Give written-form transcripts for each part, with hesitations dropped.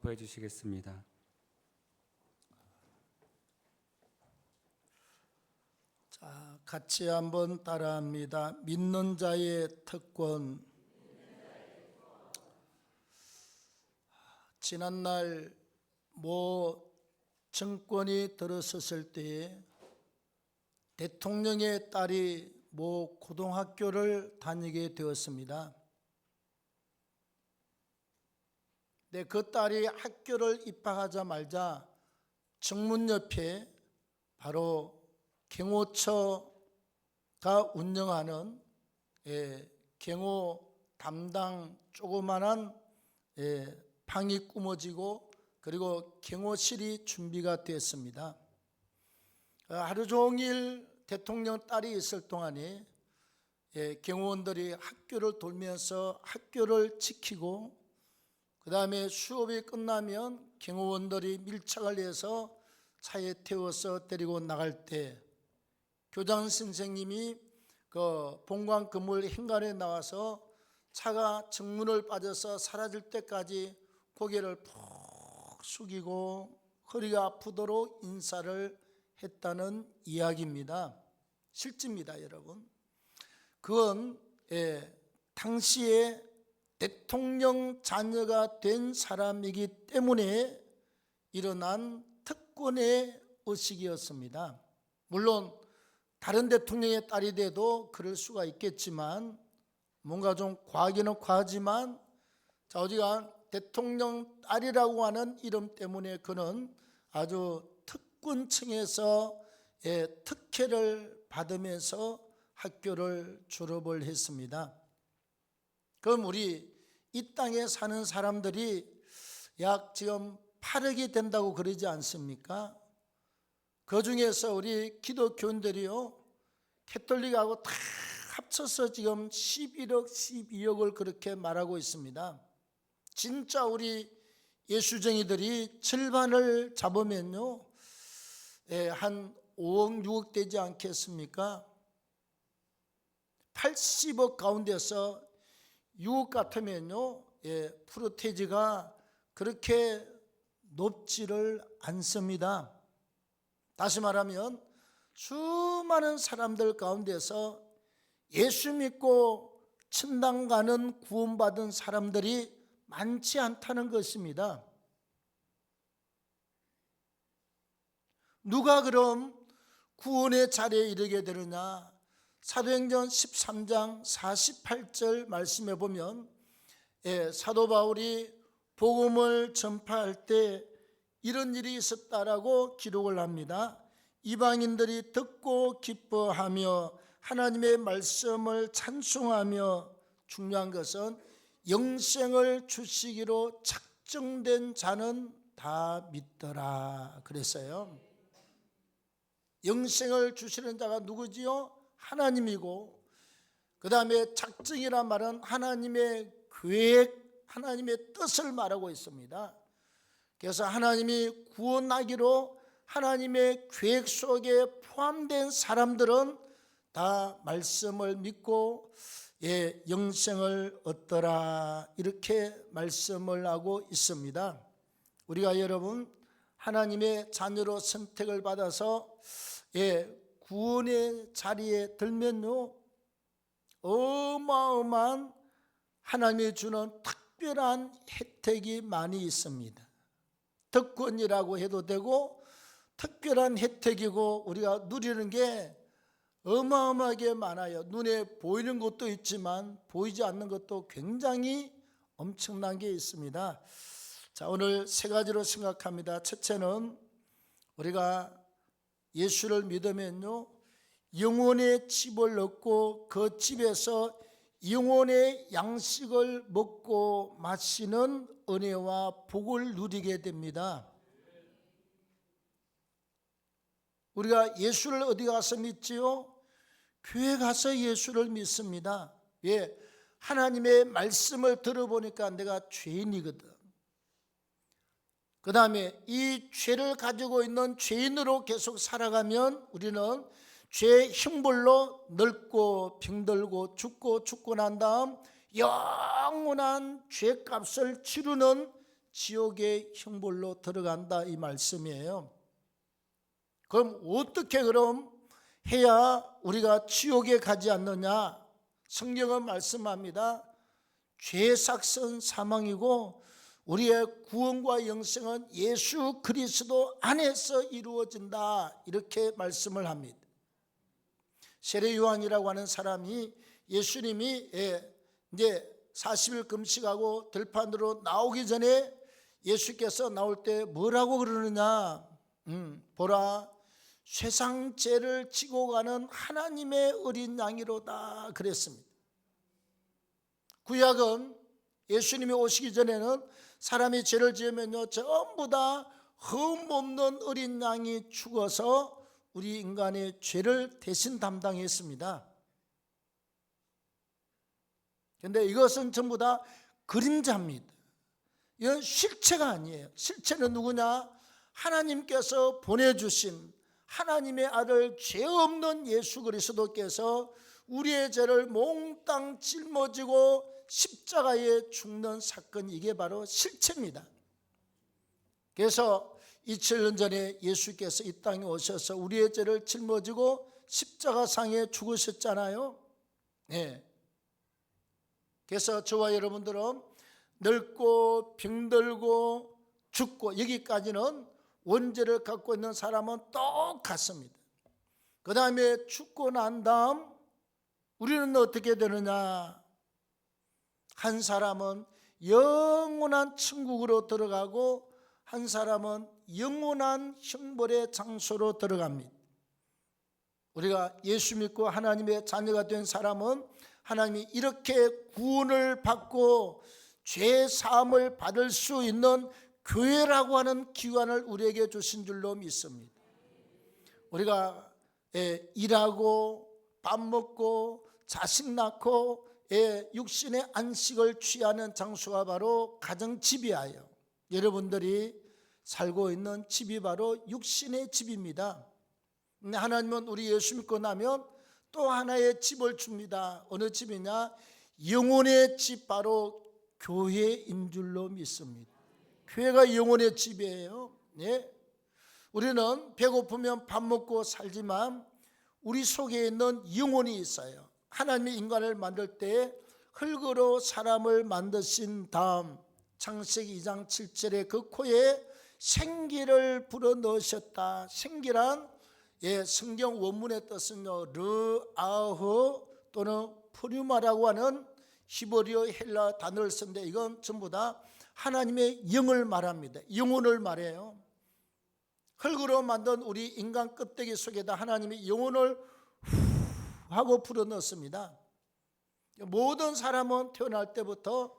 보여주시겠습니다. 자, 같이 한번 따라합니다. 믿는 자의 특권. 지난날 모 정권이 들어섰을 때에 대통령의 딸이 모 고등학교를 다니게 되었습니다. 근데 그 딸이 학교를 입학하자마자 정문 옆에 바로 경호처가 운영하는 경호 담당 조그만한 방이 꾸며지고 그리고 경호실이 준비가 되었습니다. 하루 종일 대통령 딸이 있을 동안에 경호원들이 학교를 돌면서 학교를 지키고 그 다음에 수업이 끝나면 경호원들이 밀착을 해서 차에 태워서 데리고 나갈 때 교장 선생님이 그 본관 건물 현관에 나와서 차가 정문을 빠져서 사라질 때까지 고개를 푹 숙이고 허리가 아프도록 인사를 했다는 이야기입니다. 실제입니다, 여러분. 그건 당시에 대통령 자녀가 된 사람이기 때문에 일어난 특권의 의식이었습니다. 물론 다른 대통령의 딸이 돼도 그럴 수가 있겠지만 뭔가 좀 과하기는 과하지만 어지간 대통령 딸이라고 하는 이름 때문에 그는 아주 특권층에서 특혜를 받으면서 학교를 졸업을 했습니다. 그럼 우리 이 땅에 사는 사람들이 약 지금 8억이 된다고 그러지 않습니까? 그 중에서 우리 기독교인들이요, 캐톨릭하고 다 합쳐서 지금 11억, 12억을 그렇게 말하고 있습니다. 진짜 우리 예수쟁이들이 절반을 잡으면요, 한 5억, 6억 되지 않겠습니까? 80억 가운데서 6억 같으면요, 프로테이지가 그렇게 높지를 않습니다. 다시 말하면 수많은 사람들 가운데서 예수 믿고 천당 가는 구원받은 사람들이 많지 않다는 것입니다. 누가 그럼 구원의 자리에 이르게 되느냐? 사도행전 13장 48절 말씀해 보면 사도 바울이 복음을 전파할 때 이런 일이 있었다라고 기록을 합니다. 이방인들이 듣고 기뻐하며 하나님의 말씀을 찬송하며 중요한 것은 영생을 주시기로 작정된 자는 다 믿더라 그랬어요. 영생을 주시는 자가 누구지요? 하나님이고, 그 다음에 작정이란 말은 하나님의 계획, 하나님의 뜻을 말하고 있습니다. 그래서 하나님이 구원하기로 하나님의 계획 속에 포함된 사람들은 다 말씀을 믿고 영생을 얻더라 이렇게 말씀을 하고 있습니다. 우리가 여러분 하나님의 자녀로 선택을 받아서 구원의 자리에 들면요, 어마어마한 하나님이 주는 특별한 혜택이 많이 있습니다. 특권이라고 해도 되고 특별한 혜택이고 우리가 누리는 게 어마어마하게 많아요. 눈에 보이는 것도 있지만 보이지 않는 것도 굉장히 엄청난 게 있습니다. 자, 오늘 세 가지로 생각합니다. 첫째는 우리가 예수를 믿으면요, 영혼의 집을 얻고 그 집에서 영혼의 양식을 먹고 마시는 은혜와 복을 누리게 됩니다. 우리가 예수를 어디 가서 믿지요? 교회 가서 예수를 믿습니다. 왜? 하나님의 말씀을 들어보니까 내가 죄인이거든. 그 다음에 이 죄를 가지고 있는 죄인으로 계속 살아가면 우리는 죄의 형벌로 늙고 병들고 죽고 난 다음 영원한 죄값을 치르는 지옥의 형벌로 들어간다 이 말씀이에요. 그럼 어떻게 해야 우리가 지옥에 가지 않느냐? 성경은 말씀합니다. 죄의 삭은 사망이고 우리의 구원과 영생은 예수 그리스도 안에서 이루어진다, 이렇게 말씀을 합니다. 세례 요한이라고 하는 사람이 예수님이 이제 40일 금식하고 들판으로 나오기 전에 예수께서 나올 때 뭐라고 그러느냐? 보라, 세상 죄를 지고 가는 하나님의 어린 양이로다 그랬습니다. 구약은 예수님이 오시기 전에는 사람이 죄를 지으면요, 전부 다 흠없는 어린 양이 죽어서 우리 인간의 죄를 대신 담당했습니다. 그런데 이것은 전부 다 그림자입니다. 이건 실체가 아니에요. 실체는 누구냐? 하나님께서 보내주신 하나님의 아들 죄 없는 예수 그리스도께서 우리의 죄를 몽땅 짊어지고 십자가에 죽는 사건, 이게 바로 실체입니다. 그래서 2000년 전에 예수께서 이 땅에 오셔서 우리의 죄를 짊어지고 십자가상에 죽으셨잖아요. 네. 그래서 저와 여러분들은 늙고 병들고 죽고, 여기까지는 원죄를 갖고 있는 사람은 똑같습니다. 그 다음에 죽고 난 다음 우리는 어떻게 되느냐? 한 사람은 영원한 천국으로 들어가고 한 사람은 영원한 형벌의 장소로 들어갑니다. 우리가 예수 믿고 하나님의 자녀가 된 사람은 하나님이 이렇게 구원을 받고 죄 사함을 받을 수 있는 교회라고 하는 기관을 우리에게 주신 줄로 믿습니다. 우리가 일하고 밥 먹고 자식 낳고 육신의 안식을 취하는 장소가 바로 가정집이에요. 여러분들이 살고 있는 집이 바로 육신의 집입니다. 근데 하나님은 우리 예수 믿고 나면 또 하나의 집을 줍니다. 어느 집이냐? 영혼의 집, 바로 교회인 줄로 믿습니다. 교회가 영혼의 집이에요. 네. 우리는 배고프면 밥 먹고 살지만 우리 속에 있는 영혼이 있어요. 하나님이 인간을 만들 때 흙으로 사람을 만드신 다음 창세기 2장 7절에 그 코에 생기를 불어넣으셨다. 생기란 성경 원문의 뜻은요, 르아흐 또는 프류마라고 하는 히브리어 헬라 단어를 쓰는데 이건 전부 다 하나님의 영을 말합니다. 영혼을 말해요. 흙으로 만든 우리 인간 껍데기 속에다 하나님이 영혼을 하고 불어넣습니다. 모든 사람은 태어날 때부터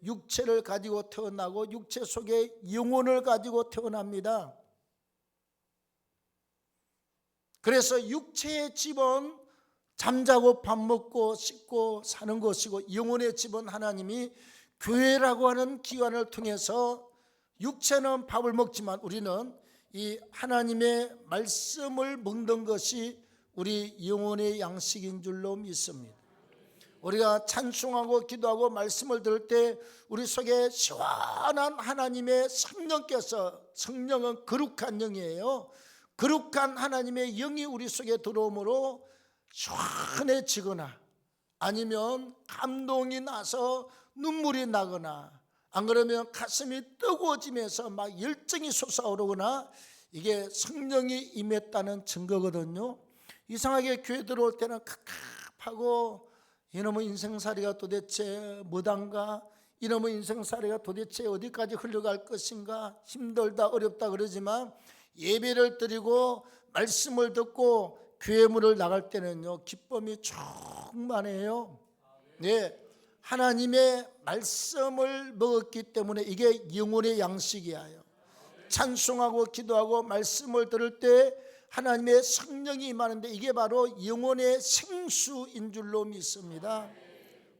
육체를 가지고 태어나고 육체 속에 영혼을 가지고 태어납니다. 그래서 육체의 집은 잠자고 밥 먹고 씻고 사는 것이고, 영혼의 집은 하나님이 교회라고 하는 기관을 통해서, 육체는 밥을 먹지만 우리는 이 하나님의 말씀을 먹는 것이 우리 영혼의 양식인 줄로 믿습니다. 우리가 찬송하고 기도하고 말씀을 들을 때 우리 속에 시원한 하나님의 성령께서, 성령은 거룩한 영이에요. 거룩한 하나님의 영이 우리 속에 들어오므로 시원해지거나 아니면 감동이 나서 눈물이 나거나, 안 그러면 가슴이 뜨거워지면서 막 열정이 솟아오르거나, 이게 성령이 임했다는 증거거든요. 이상하게 교회 들어올 때는 갑갑하고, 이놈의 인생살이가 도대체 뭐단가, 이놈의 인생살이가 도대체 어디까지 흘러갈 것인가, 힘들다 어렵다 그러지만 예배를 드리고 말씀을 듣고 교회 문을 나갈 때는요, 기쁨이 충만해요. 네, 하나님의 말씀을 먹었기 때문에 이게 영혼의 양식이에요. 찬송하고 기도하고 말씀을 들을 때 하나님의 성령이 임하는데 이게 바로 영혼의 생수인 줄로 믿습니다.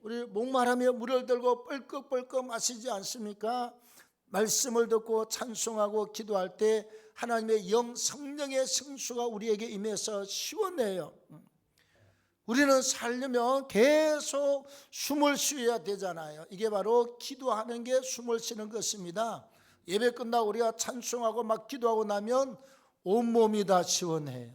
우리 목마르며 물을 들고 뻘꺽뻘꺽 마시지 않습니까? 말씀을 듣고 찬송하고 기도할 때 하나님의 영, 성령의 생수가 우리에게 임해서 시원해요. 우리는 살려면 계속 숨을 쉬어야 되잖아요. 이게 바로 기도하는 게 숨을 쉬는 것입니다. 예배 끝나고 우리가 찬송하고 막 기도하고 나면 온몸이 다 시원해요.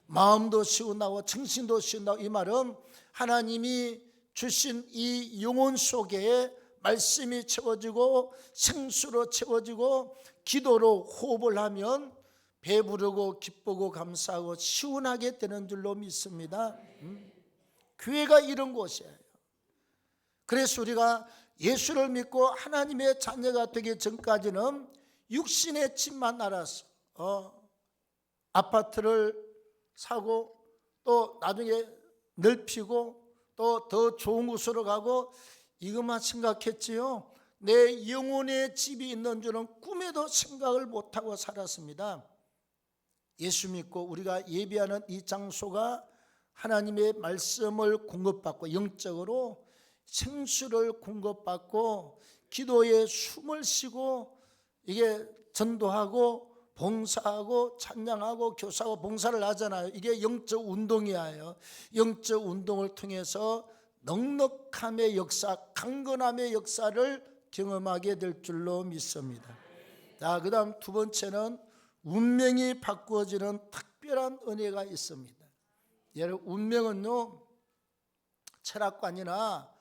마음도 시원하고 정신도 시원하고, 이 말은 하나님이 주신 이 영혼 속에 말씀이 채워지고 생수로 채워지고 기도로 호흡을 하면 배부르고 기쁘고 감사하고 시원하게 되는 줄로 믿습니다. 교회가 이런 곳이에요. 그래서 우리가 예수를 믿고 하나님의 자녀가 되기 전까지는 육신의 집만 알아서 아파트를 사고 또 나중에 넓히고 또 더 좋은 곳으로 가고 이것만 생각했지요. 내 영혼의 집이 있는 줄은 꿈에도 생각을 못하고 살았습니다. 예수 믿고 우리가 예배하는 이 장소가 하나님의 말씀을 공급받고 영적으로 생수를 공급받고 기도에 숨을 쉬고 이게 전도하고 봉사하고 찬양하고 교사하고 봉사를 하잖아요. 이게 영적 운동이에요. 영적 운동을 통해서 넉넉함의 역사, 강건함의 역사를 경험하게 될 줄로 믿습니다. 자, 그 다음 두 번째는 운명이 바꾸어지는 특별한 은혜가 있습니다. 여러분, 운명은요, 철학관이나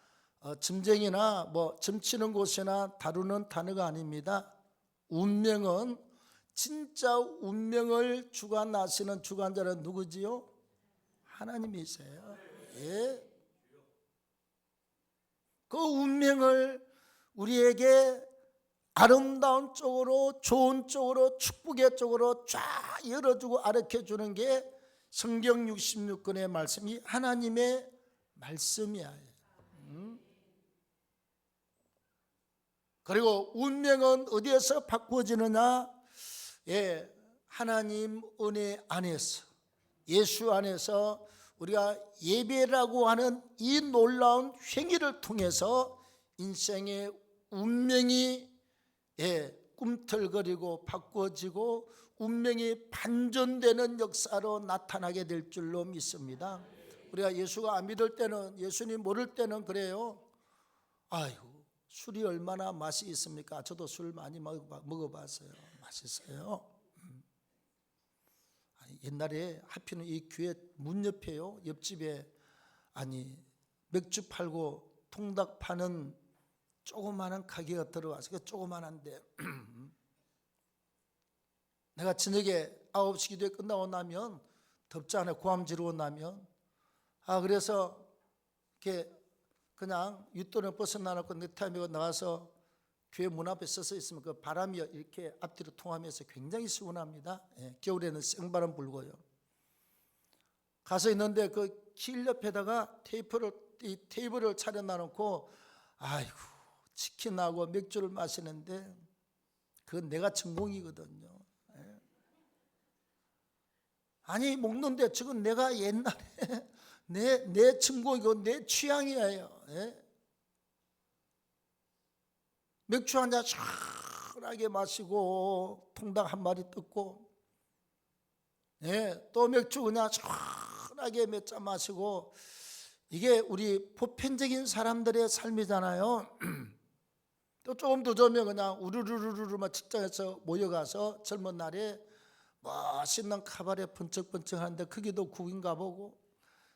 점쟁이나 점치는 곳이나 다루는 단어가 아닙니다. 운명은 진짜 운명을 주관하시는 주관자는 누구지요? 하나님이세요. 예. 그 운명을 우리에게 아름다운 쪽으로, 좋은 쪽으로, 축복의 쪽으로 쫙 열어주고 가르쳐주는 게 성경 66권의 말씀이 하나님의 말씀이야. 그리고 운명은 어디에서 바꾸어지느냐? 예, 하나님 은혜 안에서, 예수 안에서 우리가 예배라고 하는 이 놀라운 행위를 통해서 인생의 운명이 꿈틀거리고 바꾸어지고 운명이 반전되는 역사로 나타나게 될 줄로 믿습니다. 우리가 예수가 안 믿을 때는, 예수님 모를 때는 그래요. 아이고, 술이 얼마나 맛이 있습니까? 저도 술 많이 먹어봤어요. 맛있어요. 옛날에 하필은 이 교회 문 옆에요, 옆집에 맥주 팔고 통닭 파는 조그마한 가게가 들어와서, 그 조그만한데 내가 저녁에 9시 기도회 끝나고 나면 덥잖아요. 고함 지르고 나면. 그래서 이렇게 그냥 윗도를 벗어나놓고 넥타이 메고 나가서 교회 문 앞에 서서 있으면 그 바람이 이렇게 앞뒤로 통하면서 굉장히 시원합니다. 겨울에는 생바람 불고요. 가서 있는데 그 길 옆에다가 테이블을 차려놔놓고 아이고 치킨하고 맥주를 마시는데 그건 내가 전공이거든요. 아니 먹는데 지금 내가 옛날에 내 전공이고 내 취향이에요. 맥주 한 잔 시원하게 마시고 통닭 한 마리 뜯고 또 맥주 그냥 시원하게 몇 잔 마시고, 이게 우리 보편적인 사람들의 삶이잖아요. 또 조금 더 좋으면 그냥 우르르르르 막 직장에서 모여가서 젊은 날에 멋있는 카바레 번쩍번쩍 하는데 거기도 국인가 보고,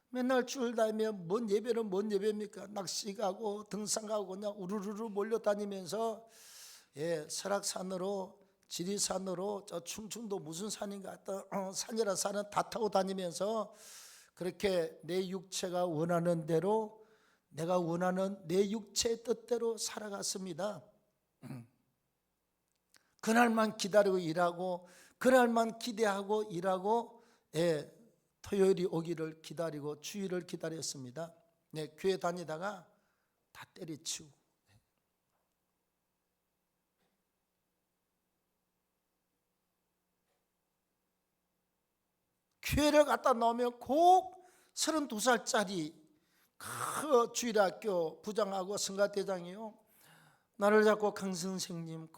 맨날 주일 다니면 뭔 예배는 뭔 예배입니까? 낚시 가고 등산 가고 그냥 우르르르 몰려다니면서 설악산으로 지리산으로 저 충청도 무슨 산인가 산이라 산은 다 타고 다니면서 그렇게 내 육체가 원하는 대로, 내가 원하는 내 육체의 뜻대로 살아갔습니다. 그날만 기다리고 일하고 그날만 기대하고 일하고 토요일이 오기를 기다리고 주일을 기다렸습니다. 교회 다니다가 다 때려치우고 교회를 갔다 나오면 꼭 32살짜리 그 주일학교 부장하고 성가대장이요, 나를 잡고 강 선생님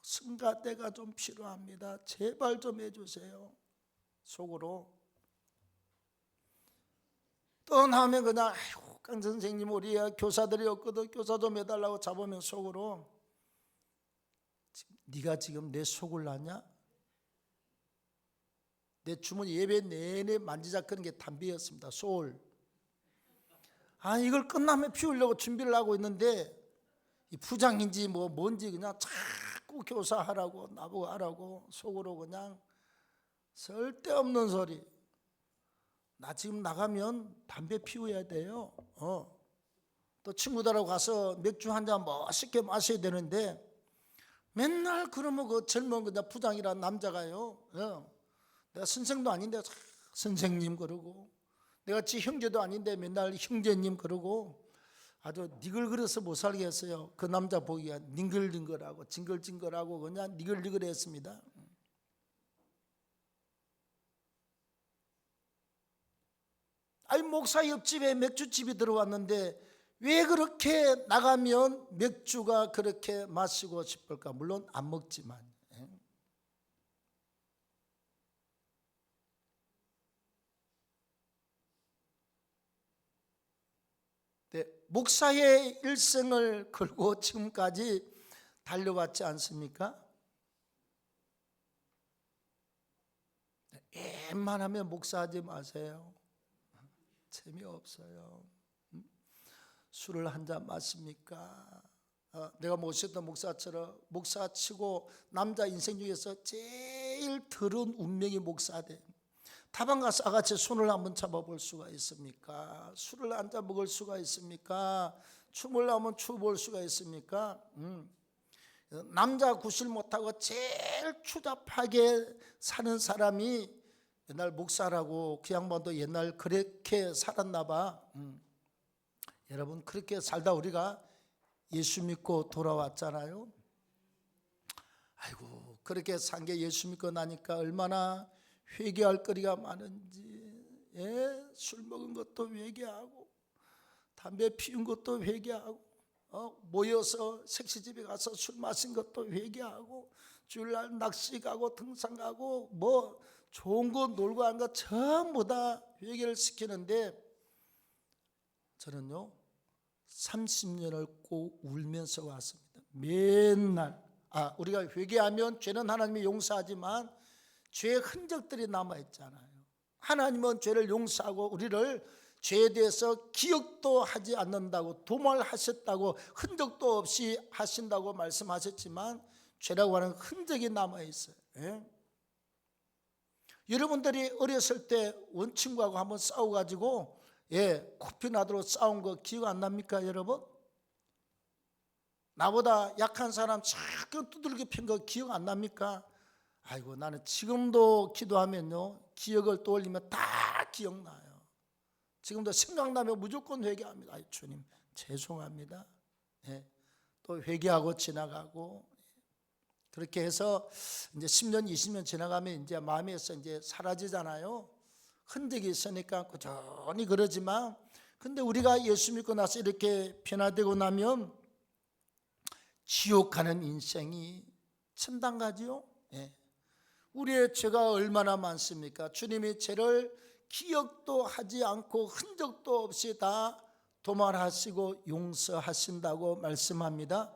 성가대가 좀 필요합니다. 제발 좀 해주세요. 속으로 떠나면 그냥 아이고 강 선생님 우리 교사들이 없거든 교사 좀 해달라고 잡으면 속으로 네가 지금 내 속을 놨냐? 내 주머니 예배 내내 만지작거리는 게 담배였습니다. 소울. 이걸 끝나면 피우려고 준비를 하고 있는데 이 부장인지 뭔지 그냥 자꾸 교사하라고 나보고 하라고 속으로 그냥 쓸데없는 소리. 나 지금 나가면 담배 피워야 돼요. 또 친구들하고 가서 맥주 한 잔 멋있게 마셔야 되는데 맨날 그러면 그 젊은 그 부장이라는 남자가요. 내가 선생도 아닌데 선생님 그러고 내가 지 형제도 아닌데 맨날 형제님 그러고 아주 니글거려서 못 살겠어요. 그 남자 보기가 닝글닝글하고 징글징글하고 그냥 니글니글했습니다. 목사 옆집에 맥주집이 들어왔는데 왜 그렇게 나가면 맥주가 그렇게 마시고 싶을까? 물론 안 먹지만 목사의 일생을 걸고 지금까지 달려왔지 않습니까? 웬만하면 목사하지 마세요. 재미없어요. 술을 한 잔 마십니까? 내가 모셨던 목사처럼 목사치고 남자 인생 중에서 제일 더러운 운명이 목사돼. 다방 가서 아가씨 손을 한번 잡아볼 수가 있습니까? 술을 한 잔 먹을 수가 있습니까? 춤을 한번 춰볼 수가 있습니까? 남자 구실 못하고 제일 추잡하게 사는 사람이 옛날 목사라고 그 양반도 옛날 그렇게 살았나 봐. 여러분 그렇게 살다 우리가 예수 믿고 돌아왔잖아요. 아이고 그렇게 산 게 예수 믿고 나니까 얼마나 회개할 거리가 많은지. 술 먹은 것도 회개하고 담배 피운 것도 회개하고 모여서 색시집에 가서 술 마신 것도 회개하고 주일날 낚시 가고 등산 가고 좋은 거 놀고 하는 거 전부 다 회개를 시키는데 저는요 30년을 꼭 울면서 왔습니다. 맨날 우리가 회개하면 죄는 하나님이 용서하지만 죄의 흔적들이 남아있잖아요. 하나님은 죄를 용서하고 우리를 죄에 대해서 기억도 하지 않는다고 도말하셨다고 흔적도 없이 하신다고 말씀하셨지만 죄라고 하는 흔적이 남아있어요. 여러분들이 어렸을 때 원친구하고 한번 싸워가지고 코피 나도록 싸운 거 기억 안 납니까 여러분? 나보다 약한 사람 자꾸 두들겨 핀 거 기억 안 납니까? 아이고 나는 지금도 기도하면요 기억을 떠올리면 다 기억나요. 지금도 생각나면 무조건 회개합니다. 주님 죄송합니다. 또 회개하고 지나가고 그렇게 해서 이제 10년 20년 지나가면 이제 마음에서 이제 사라지잖아요. 흔적이 있으니까 꾸준히 그러지만 근데 우리가 예수 믿고 나서 이렇게 변화되고 나면 지옥 가는 인생이 천당 가지요. 우리의 죄가 얼마나 많습니까? 주님이 죄를 기억도 하지 않고 흔적도 없이 다 도말하시고 용서하신다고 말씀합니다.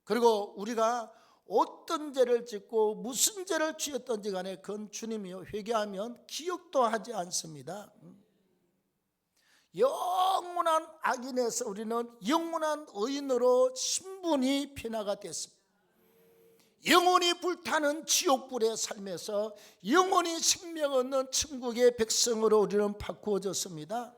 그리고 우리가 어떤 죄를 짓고 무슨 죄를 지었던지 간에 그건 주님이요 회개하면 기억도 하지 않습니다. 영원한 악인에서 우리는 영원한 의인으로 신분이 변화가 됐습니다. 영원히 불타는 지옥불의 삶에서 영원히 생명 얻는 천국의 백성으로 우리는 바꾸어졌습니다.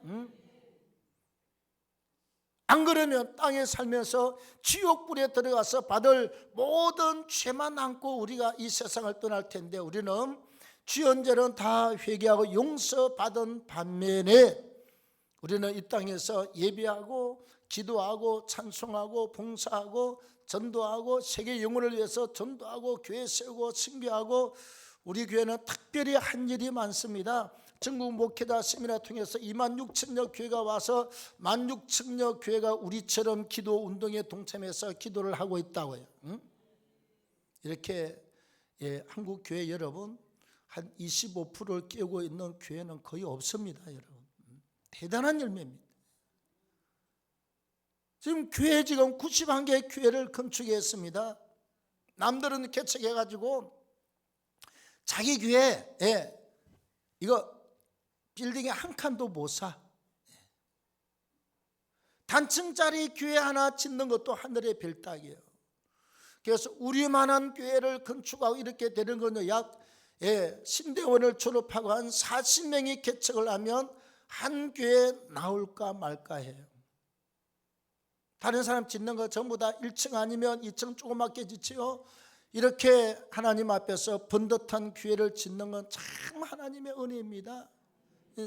안 그러면 땅에 살면서 지옥불에 들어가서 받을 모든 죄만 안고 우리가 이 세상을 떠날 텐데 우리는 지은 죄는 다 회개하고 용서받은 반면에 우리는 이 땅에서 예배하고 기도하고 찬송하고 봉사하고 전도하고 세계 영혼을 위해서 전도하고 교회 세우고 선교하고 우리 교회는 특별히 한 일이 많습니다. 전국 목회자 세미나 통해서 26,000여 교회가 와서 16,000여 교회가 우리처럼 기도 운동에 동참해서 기도를 하고 있다고요. 이렇게 한국 교회 여러분 한 25%를 깨우고 있는 교회는 거의 없습니다. 여러분 대단한 열매입니다. 지금 교회 지금 91개의 교회를 건축했습니다. 남들은 개척해가지고 자기 교회에 이거 빌딩에 한 칸도 못 사. 단층짜리 교회 하나 짓는 것도 하늘의 별따기예요. 그래서 우리만한 교회를 건축하고 이렇게 되는 거는 약 신대원을 졸업하고 한 40명이 개척을 하면 한 교회 나올까 말까 해요. 다른 사람 짓는 거 전부 다 1층 아니면 2층 조그맣게 짓지요. 이렇게 하나님 앞에서 번듯한 교회를 짓는 건 참 하나님의 은혜입니다.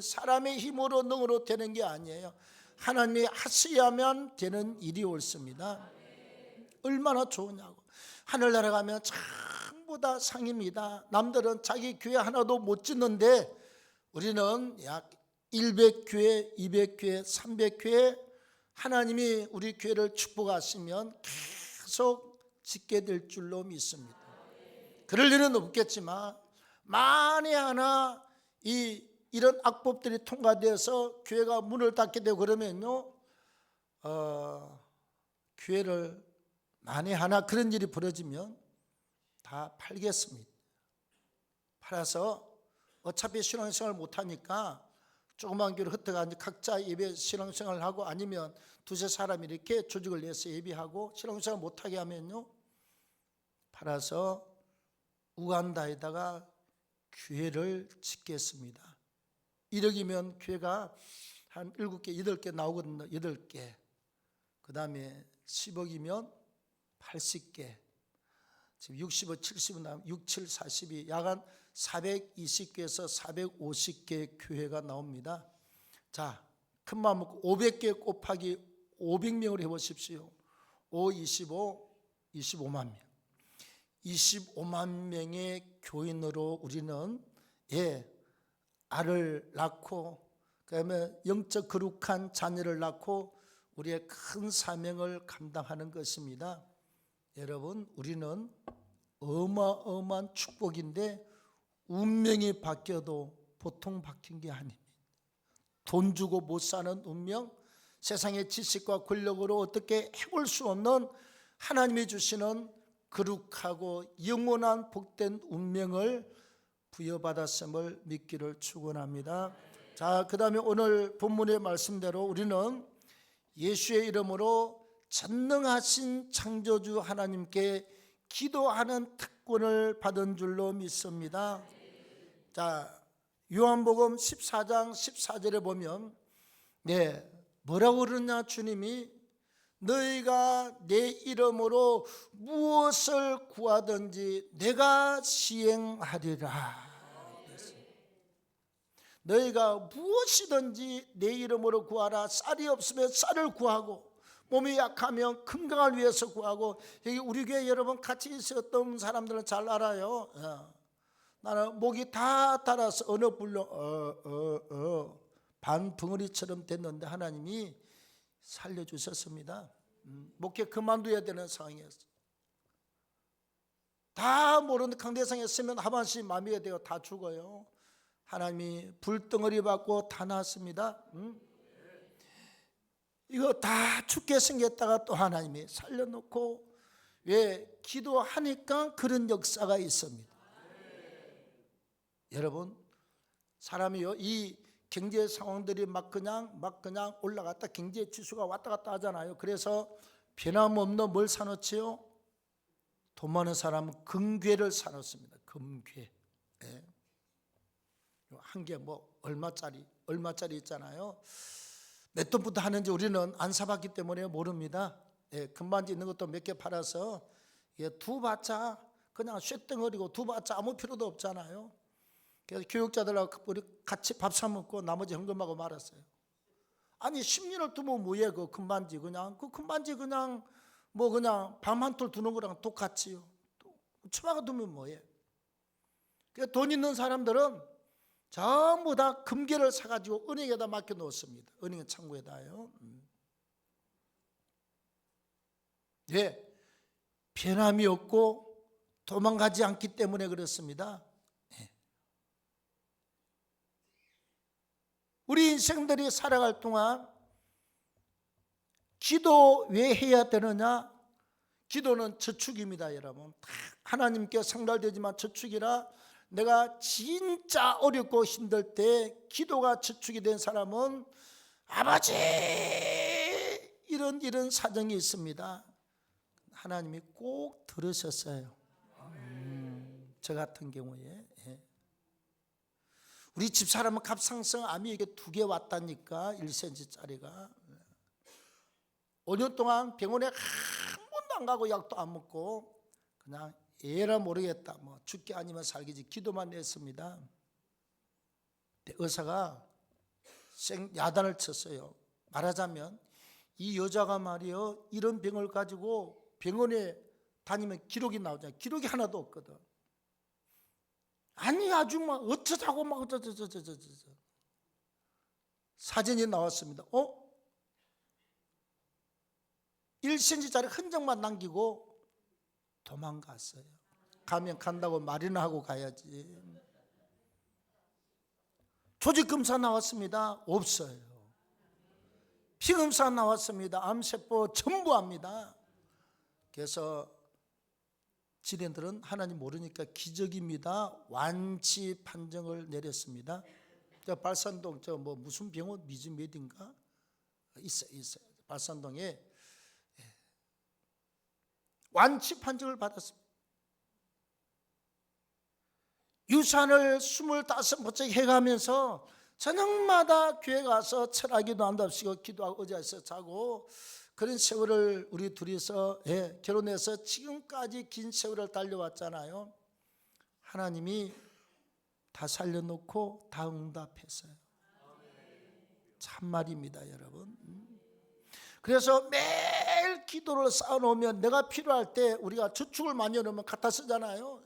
사람의 힘으로 능으로 되는 게 아니에요. 하나님이 하시야만 되는 일이 옳습니다. 얼마나 좋으냐고. 하늘나라 가면 전부 다 상입니다. 남들은 자기 교회 하나도 못 짓는데 우리는 약 100교회, 200교회, 300교회 하나님이 우리 교회를 축복하시면 계속 짓게 될 줄로 믿습니다. 그럴 일은 없겠지만 만에 하나 이런 악법들이 통과되어서 교회가 문을 닫게 되고 그러면요, 교회를 만에 하나 그런 일이 벌어지면 다 팔겠습니다. 팔아서 어차피 신앙생활 못하니까 조그만 교회를 흩어가 각자 예배 신앙생활을 하고 아니면 두세 사람이 이렇게 조직을 내서 예배하고 신앙생활 못하게 하면요, 팔아서 우간다에다가 교회를 짓겠습니다. 1억이면 교회가 한 7개, 8개 나오거든요. 8개. 그 다음에 10억이면 80개. 지금 65, 70은 나오면 6, 7, 42. 약 한 420개에서 450개 교회가 나옵니다. 자, 큰마음 먹고 500개 곱하기 500명으로 해보십시오. 5, 25, 25만 명. 25만 명의 교인으로 우리는 알을 낳고 그다음에 영적 거룩한 자녀를 낳고 우리의 큰 사명을 감당하는 것입니다. 여러분, 우리는 어마어마한 축복인데 운명이 바뀌어도 보통 바뀐 게 아닙니다. 돈 주고 못 사는 운명, 세상의 지식과 권력으로 어떻게 해볼 수 없는 하나님이 주시는 거룩하고 영원한 복된 운명을 부여받았음을 믿기를 축원합니다. 자, 그 다음에 오늘 본문의 말씀대로 우리는 예수의 이름으로 전능하신 창조주 하나님께 기도하는 특권을 받은 줄로 믿습니다. 자, 요한복음 14장 14절에 보면 뭐라고 그러냐, 주님이 너희가 내 이름으로 무엇을 구하든지 내가 시행하리라. 너희가 무엇이든지 내 이름으로 구하라. 쌀이 없으면 쌀을 구하고, 몸이 약하면 건강을 위해서 구하고. 여기 우리 교회 여러분 같이 있었던 사람들은 잘 알아요. 나는 목이 다 달아서 어느 불로 반 벙어리처럼 됐는데 하나님이 살려주셨습니다. 목회 그만둬야 되는 상황이었어요. 다 모르는 강대상에 쓰면 하반신 마비가 되어 다 죽어요. 하나님이 불덩어리 받고 다 나왔습니다. 이거 다 죽게 생겼다가 또 하나님이 살려놓고, 왜? 기도하니까 그런 역사가 있습니다. 여러분, 사람이요, 이 경제 상황들이 막 그냥 올라갔다 경제 지수가 왔다 갔다 하잖아요. 그래서 변함없는 뭘 사놓지요? 돈 많은 사람은 금괴를 사놓습니다. 금괴. 한 개 뭐 얼마짜리 있잖아요. 몇 돈부터 하는지 우리는 안 사봤기 때문에 모릅니다. 금반지 있는 것도 몇 개 팔아서 두 바자 그냥 쇳덩어리고 두 바자 아무 필요도 없잖아요. 그래서 교육자들하고 우리 같이 밥 사 먹고 나머지 헌금하고 말았어요. 아니 10년을 두면 뭐해, 그 금반지 그냥 뭐 그냥 밤 한 톨 두는 거랑 똑같지요. 처박아 두면 뭐해. 그래서 돈 있는 사람들은 전부 다 금괴를 사가지고 은행에다 맡겨 놓습니다. 은행 창고에다요. 왜? 변함이 없고 도망가지 않기 때문에 그렇습니다. 우리 인생들이 살아갈 동안 기도 왜 해야 되느냐? 기도는 저축입니다, 여러분. 하나님께 상달되지만 저축이라. 내가 진짜 어렵고 힘들 때 기도가 저축이 된 사람은 아버지 이런 사정이 있습니다. 하나님이 꼭 들으셨어요. 저 같은 경우에 우리 집사람은 갑상선 암이 이게 2개 왔다니까 1cm짜리가 5년 동안 병원에 한 번도 안 가고 약도 안 먹고 그냥 에라 모르겠다 뭐 죽기 아니면 살기지 기도만 했습니다. 의사가 야단을 쳤어요. 말하자면 이 여자가 말이요 이런 병을 가지고 병원에 다니면 기록이 나오잖아요. 기록이 하나도 없거든. 아니 아주 막 어쩌자고 막 사진이 나왔습니다. 1cm짜리 흔적만 남기고 도망갔어요. 가면 간다고 말이나 하고 가야지. 조직검사 나왔습니다. 없어요. 피검사 나왔습니다. 암세포 전부 합니다. 그래서 지뢰들은 하나님 모르니까 기적입니다. 완치 판정을 내렸습니다. 저 발산동 저 뭐 무슨 병원 미즈메디인가 있어요. 발산동에 완치 판정을 받았습니다. 유산을 25번째 해가면서 저녁마다 교회 가서 철학기도 한답시고 기도하고 의자에서 자고 그런 세월을 우리 둘이서 결혼해서 지금까지 긴 세월을 달려왔잖아요. 하나님이 다 살려놓고 다 응답했어요. 참말입니다, 여러분. 그래서 매일 기도를 쌓아놓으면 내가 필요할 때 우리가 저축을 많이 해놓으면 갖다 쓰잖아요.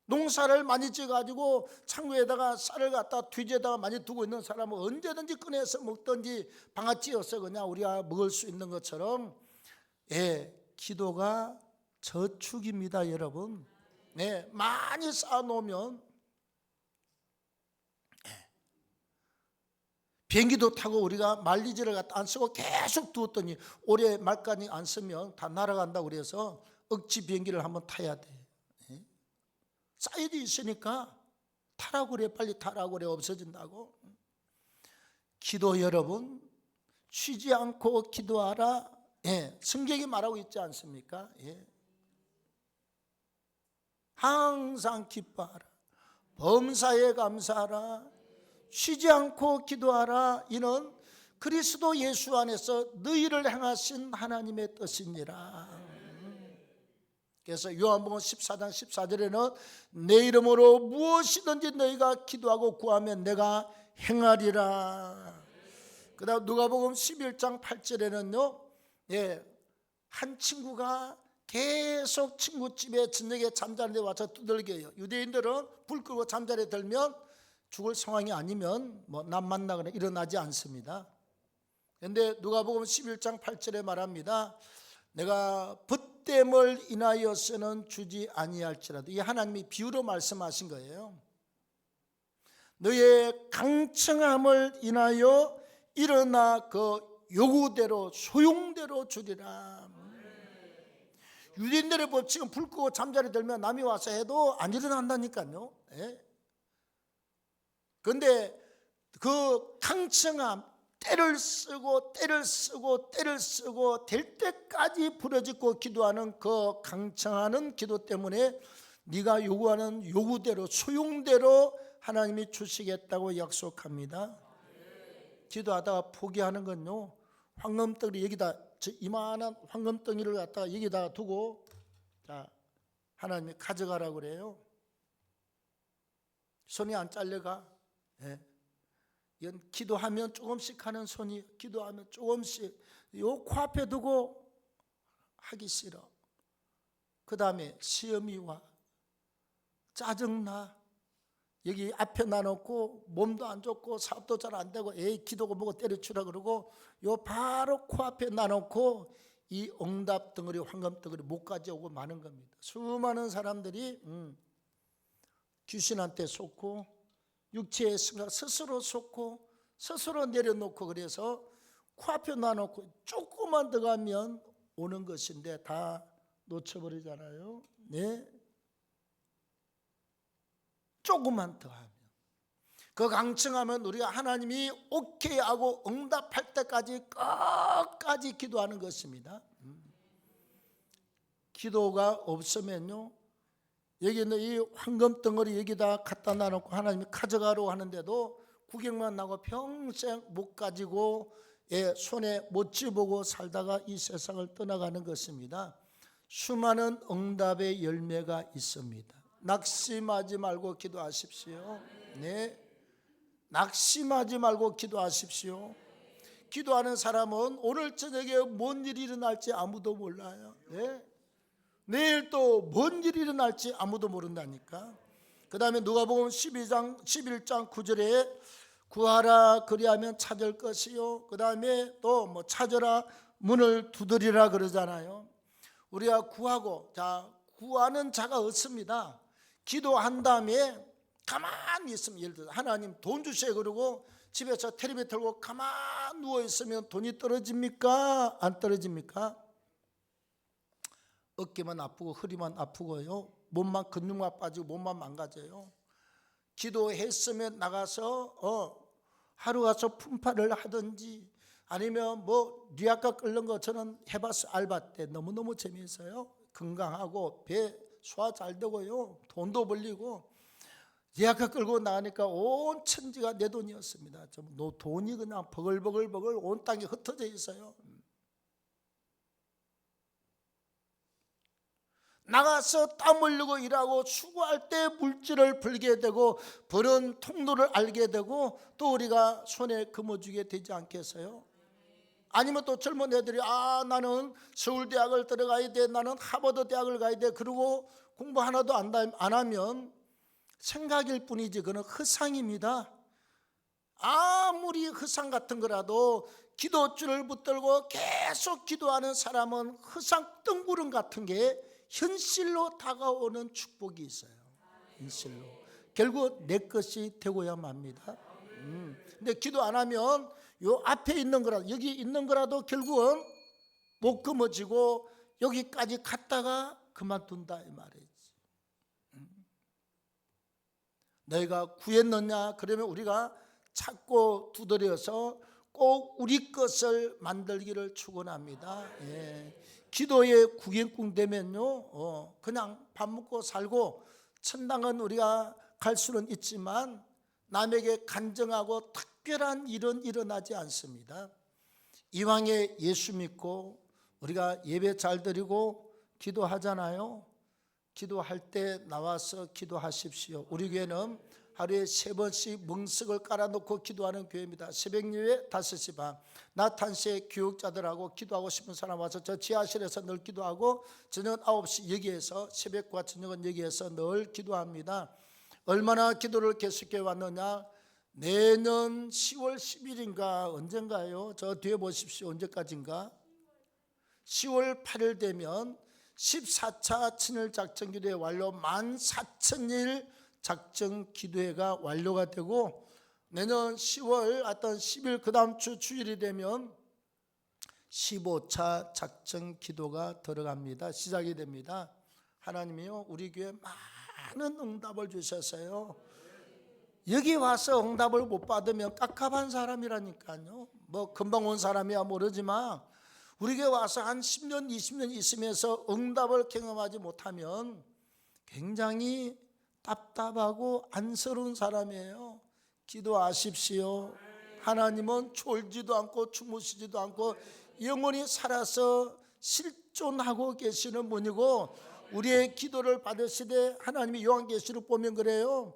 농사를 많이 지어가지고 창고에다가 쌀을 갖다 뒤에다가 많이 두고 있는 사람은 언제든지 꺼내서 먹든지 방아찌어서 그냥 우리가 먹을 수 있는 것처럼 기도가 저축입니다, 여러분. 많이 쌓아놓으면 비행기도 타고 우리가 마일리지를 갖다 안 쓰고 계속 두었더니 올해 말까지 안 쓰면 다 날아간다고 그래서 억지 비행기를 한번 타야 돼. 사이드 있으니까 타라고 그래. 빨리 타라고 그래. 없어진다고. 기도 여러분 쉬지 않고 기도하라. 성경이 말하고 있지 않습니까? 항상 기뻐하라. 범사에 감사하라. 쉬지 않고 기도하라. 이는 그리스도 예수 안에서 너희를 향하신 하나님의 뜻이니라. 그래서 요한복음 14장 14절에는 내 이름으로 무엇이든지 너희가 기도하고 구하면 내가 행하리라. 그 다음 누가복음 11장 8절에는요 한 친구가 계속 친구 집에 저녁에 잠자는데 와서 두들겨요. 유대인들은 불 끄고 잠자리에 들면 죽을 상황이 아니면 뭐 남 만나거나 일어나지 않습니다. 그런데 누가복음 11장 8절에 말합니다. 내가 붓됨을 인하여서는 주지 아니할지라도. 이 하나님이 비유로 말씀하신 거예요. 너의 강청함을 인하여 일어나 그 요구대로 소용대로 주리라. 유대인들의 법칙은 불 끄고 잠자리 들면 남이 와서 해도 안 일어난다니까요. 그런데 그 강청함, 때를 쓰고 될 때까지 부르짖고 기도하는 그 강청하는 기도 때문에 네가 요구하는 요구대로 소용대로 하나님이 주시겠다고 약속합니다. 기도하다가 포기하는 건요 황금덩이 여기다 이만한 황금덩이를 갖다가 여기다 두고 자 하나님이 가져가라고 그래요. 손이 안 잘려가. 이건 기도하면 조금씩 하는 손이 기도하면 조금씩 요 코앞에 두고 하기 싫어. 그 다음에 시험이 와 짜증나. 여기 앞에 놔놓고 몸도 안 좋고 사업도 잘 안 되고 에이 기도고 뭐고 때려치라 그러고 요 바로 코앞에 놔놓고 이 응답 덩어리 황금 덩어리 못 가져오고 마는 겁니다. 수많은 사람들이 귀신한테 속고 육체의 생각 스스로 쏟고 스스로 내려놓고, 그래서 코앞에 놔놓고 조금만 더 가면 오는 것인데 다 놓쳐버리잖아요. 네, 조금만 더 하면, 그 강청하면 우리가 하나님이 오케이 하고 응답할 때까지 끝까지 기도하는 것입니다. 기도가 없으면요, 여기 있는 이 황금 덩어리 여기다 갖다 놔놓고 하나님이 가져가라고 하는데도 구경만 나고 평생 못 가지고 손에 못 쥐보고 살다가 이 세상을 떠나가는 것입니다. 수많은 응답의 열매가 있습니다. 낙심하지 말고 기도하십시오. 네, 낙심하지 말고 기도하십시오. 기도하는 사람은 오늘 저녁에 뭔 일이 일어날지 아무도 몰라요. 네? 내일 또 뭔 일이 일어날지 아무도 모른다니까. 그 다음에 누가복음 11장 9절에 구하라 그리하면 찾을 것이요, 그 다음에 또 뭐 찾으라 문을 두드리라 그러잖아요. 우리가 구하고, 구하는 자가 없습니다. 기도한 다음에 가만히 있으면, 예를 들어서 하나님 돈 주세요 그러고 집에서 텔레비 틀고 가만히 누워있으면 돈이 떨어집니까? 안 떨어집니까? 어깨만 아프고 허리만 아프고요, 몸만 근육만 빠지고 몸만 망가져요. 기도했으면 나가서 하루 가서 품팔을 하든지, 아니면 뭐 리아카 끓는 거 저는 해봤어요. 알바 때 너무너무 재미있어요. 건강하고 배 소화 잘 되고요, 돈도 벌리고. 리아카 끌고 나가니까 온 천지가 내 돈이었습니다. 좀 돈이 그냥 버글버글 온 땅에 흩어져 있어요. 나가서 땀 흘리고 일하고 수고할 때 물질을 벌게 되고 버는 통로를 알게 되고 또 우리가 손에 거머쥐게 되지 않겠어요? 아니면 또 젊은 애들이 나는 서울대학을 들어가야 돼, 나는 하버드 대학을 가야 돼, 그러고 공부 하나도 안 하면 생각일 뿐이지 그건 허상입니다. 아무리 허상 같은 거라도 기도줄을 붙들고 계속 기도하는 사람은 허상 뜬구름 같은 게 현실로 다가오는 축복이 있어요. 현실로. 결국 내 것이 되고야 맙니다. 근데 기도 안 하면 요 앞에 있는 거라도, 여기 있는 거라도 결국은 못 거머쥐고 여기까지 갔다가 그만둔다 이 말이지. 너희가 구했느냐? 그러면 우리가 찾고 두드려서 꼭 우리 것을 만들기를 축원합니다. 예. 기도에 구경꾼 되면요, 그냥 밥 먹고 살고 천당은 우리가 갈 수는 있지만 남에게 간증하고 특별한 일은 일어나지 않습니다. 이왕에 예수 믿고 우리가 예배 잘 드리고 기도하잖아요. 기도할 때 나와서 기도하십시오. 우리 교회는 하루에 3번씩 멍석을 깔아놓고 기도하는 교회입니다. 새벽 예배 5시 반, 낮 1시에 교육자들하고 기도하고 싶은 사람 와서 저 지하실에서 늘 기도하고, 저녁 9시 여기에서, 새벽과 저녁은 여기에서 늘 기도합니다. 얼마나 기도를 계속해 왔느냐? 내년 10월 10일인가 언젠가요? 저 뒤에 보십시오. 언제까지인가? 10월 8일 되면 14차 친일작전기도회 완료, 14,000일 작전기도회가 완료가 되고, 내년 10월 10일 그 다음 주 주일이 되면 15차 작전기도가 들어갑니다. 시작이 됩니다. 하나님이요, 우리 교회 많은 응답을 주셨어요. 여기 와서 응답을 못 받으면 깝깝한 사람이라니까요. 뭐 금방 온 사람이야 모르지만 우리 교회 와서 한 10년 20년 있으면서 응답을 경험하지 못하면 굉장히 답답하고 안쓰러운 사람이에요. 기도하십시오. 하나님은 졸지도 않고 주무시지도 않고 영원히 살아서 실존하고 계시는 분이고, 우리의 기도를 받으시되, 하나님이 요한계시록 보면 그래요.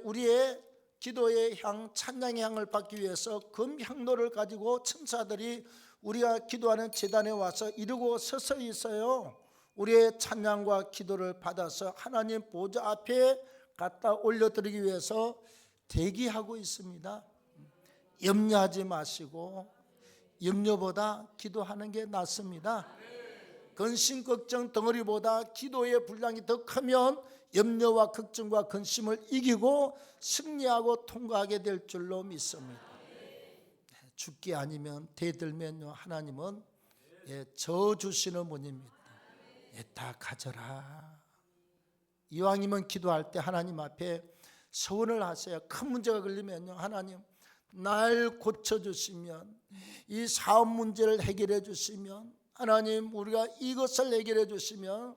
우리의 기도의 향, 찬양의 향을 받기 위해서 금향로를 가지고 천사들이 우리가 기도하는 제단에 와서 이르고 서서 있어요. 우리의 찬양과 기도를 받아서 하나님 보좌 앞에 갖다 올려드리기 위해서 대기하고 있습니다. 염려하지 마시고, 염려보다 기도하는 게 낫습니다. 근심 걱정 덩어리보다 기도의 분량이 더 크면 염려와 걱정과 근심을 이기고 승리하고 통과하게 될 줄로 믿습니다. 죽기 아니면 대들면요, 하나님은 저 주시는 분입니다. 다 가져라. 이왕이면 기도할 때 하나님 앞에 서원을 하세요. 큰 문제가 걸리면요, 하나님 날 고쳐주시면, 이 사업 문제를 해결해 주시면, 하나님 우리가 이것을 해결해 주시면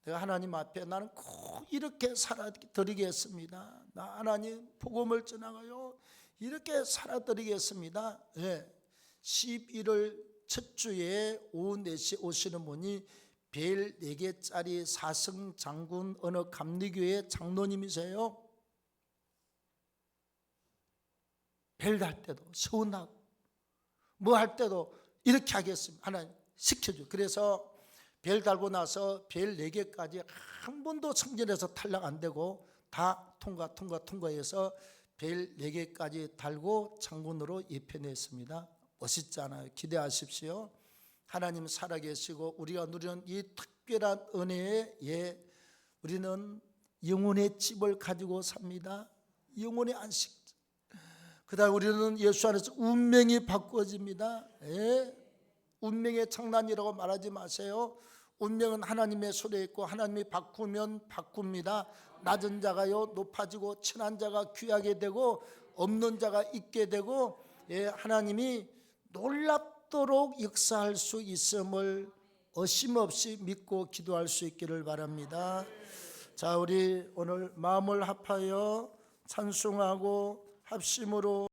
내가 하나님 앞에 나는 꼭 이렇게 살아드리겠습니다. 나 하나님 복음을 전하가요 이렇게 살아드리겠습니다. 11월 첫 주에 오후 4시 오시는 분이 벨 4개짜리 사성 장군 어느 감리교회 장로님이세요. 벨 달 때도 서운하고 뭐 할 때도 이렇게 하겠습니다. 하나님 시켜줘. 그래서 벨 달고 나서 벨 4개까지 한 번도 성전에서 탈락 안 되고 다 통과해서 벨 4개까지 달고 장군으로 예편했습니다. 멋있잖아요. 기대하십시오. 하나님 살아계시고 우리가 누리는 이 특별한 은혜에 우리는 영혼의 집을 가지고 삽니다. 영혼의 안식. 그 다음 우리는 예수 안에서 운명이 바꾸어집니다. 운명의 장난이라고 말하지 마세요. 운명은 하나님의 손에 있고 하나님이 바꾸면 바꿉니다. 낮은 자가요 높아지고 천한 자가 귀하게 되고 없는 자가 있게 되고 하나님이 놀랍도록 역사할 수 있음을 어심없이 믿고 기도할 수 있기를 바랍니다. 자, 우리 오늘 마음을 합하여 찬송하고 합심으로